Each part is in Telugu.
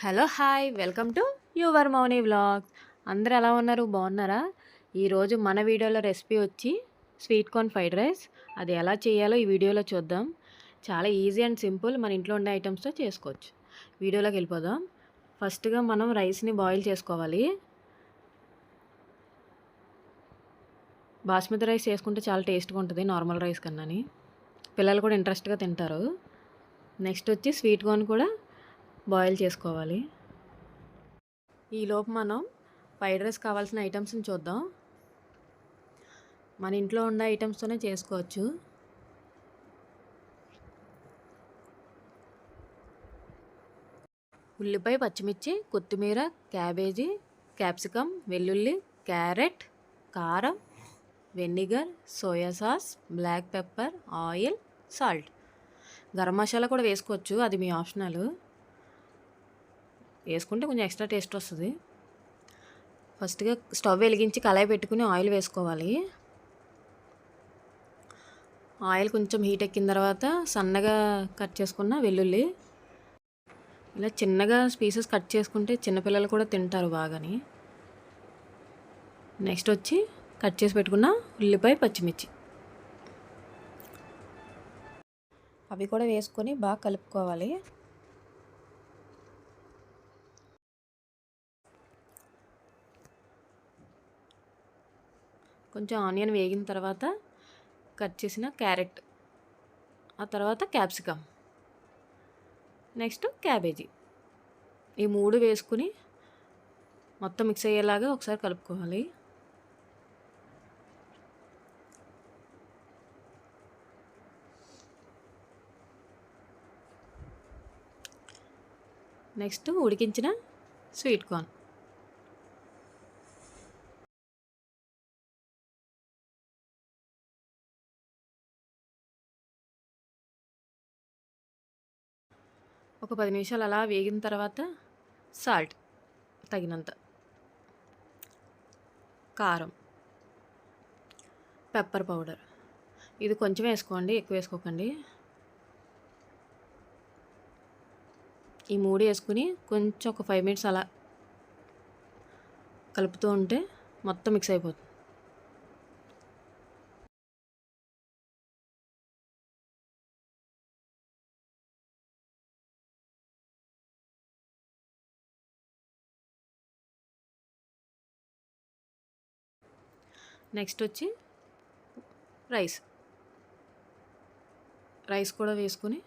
Hello hi welcome to your Mouni vlogs. అందరూ ఎలా ఉన్నారు, బాగున్నారా? ఈరోజు మన వీడియోలో రెసిపీ వచ్చి స్వీట్ కార్న్ ఫ్రైడ్ రైస్. అది ఎలా చేయాలో ఈ వీడియోలో చూద్దాం. చాలా ఈజీ అండ్ సింపుల్, మన ఇంట్లో ఉండే ఐటమ్స్తో చేసుకోవచ్చు. వీడియోలోకి వెళ్ళిపోదాం. ఫస్ట్గా మనం రైస్ని బాయిల్ చేసుకోవాలి. బాస్మతి రైస్ చేసుకుంటే చాలా టేస్ట్గా ఉంటుంది నార్మల్ రైస్ కన్నాని. పిల్లలు కూడా ఇంట్రెస్ట్గా తింటారు. నెక్స్ట్ వచ్చి స్వీట్ కార్న్ కూడా బాయిల్ చేసుకోవాలి. ఈలోపు మనం ఫ్రైడ్ రైస్ కావాల్సిన ఐటమ్స్ని చూద్దాం. మన ఇంట్లో ఉన్న ఐటమ్స్తోనే చేసుకోవచ్చు. ఉల్లిపాయ, పచ్చిమిర్చి, కొత్తిమీర, క్యాబేజీ, క్యాప్సికమ్, వెల్లుల్లి, క్యారెట్, కారం, vinegar, soya sauce, black pepper, oil, salt. Garam masala కూడా వేసుకోవచ్చు, అది మీ ఆప్షనల్. వేసుకుంటే కొంచెం ఎక్స్ట్రా టేస్ట్ వస్తుంది. ఫస్ట్గా స్టవ్ వెలిగించి కళాయి పెట్టుకుని ఆయిల్ వేసుకోవాలి. ఆయిల్ కొంచెం హీట్ ఎక్కిన తర్వాత సన్నగా కట్ చేసుకున్న వెల్లుల్లి, ఇలా చిన్నగా పీసెస్ కట్ చేసుకుంటే చిన్నపిల్లలు కూడా తింటారు బాగాని. నెక్స్ట్ వచ్చి కట్ చేసి పెట్టుకున్న ఉల్లిపాయ, పచ్చిమిర్చి అవి కూడా వేసుకొని బాగా కలుపుకోవాలి. కొంచెం ఆనియన్ వేగిన తర్వాత కట్ చేసిన క్యారెట్, ఆ తర్వాత క్యాప్సికమ్, నెక్స్ట్ క్యాబేజీ, ఈ మూడు వేసుకుని మొత్తం మిక్స్ అయ్యేలాగా ఒకసారి కలుపుకోవాలి. నెక్స్ట్ ఉడికించిన స్వీట్ కార్న్, ఒక 10 నిమిషాలు అలా వేగిన తర్వాత సాల్ట్ తగినంత, కారం, పెప్పర్ పౌడర్, ఇది కొంచెం వేసుకోండి, ఎక్కువ వేసుకోకండి. ఈ మూడు వేసుకుని కొంచెం ఒక 5 మినిట్స్ అలా కలుపుతూ ఉంటే మొత్తం మిక్స్ అయిపోతుంది. నెక్స్ట్ వచ్చి రైస్ కూడా వేసుకొని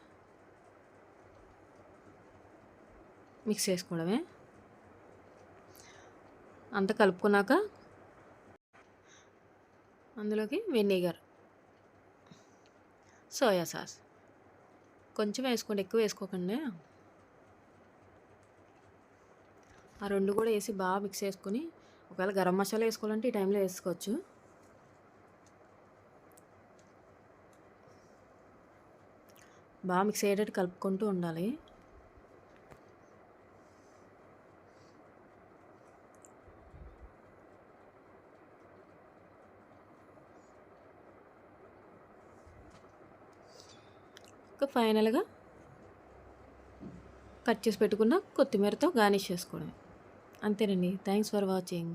మిక్స్ చేసుకోవడమే. అంతా కలుపుకున్నాక అందులోకి వెనిగర్, సోయా సాస్ కొంచెం వేసుకోండి, ఎక్కువ వేసుకోకండి. ఆ రెండు కూడా వేసి బాగా మిక్స్ చేసుకొని, ఒకవేళ గరం మసాలా వేసుకోవాలంటే ఈ టైంలో వేసుకోవచ్చు. బాగా మిక్స్ అయ్యేటట్టు కలుపుకుంటూ ఉండాలి. ఇంకా ఫైనల్గా కట్ చేసి పెట్టుకున్న కొత్తిమీరతో గార్నిష్ చేసుకోవడం. అంతేనండి. Thanks for watching.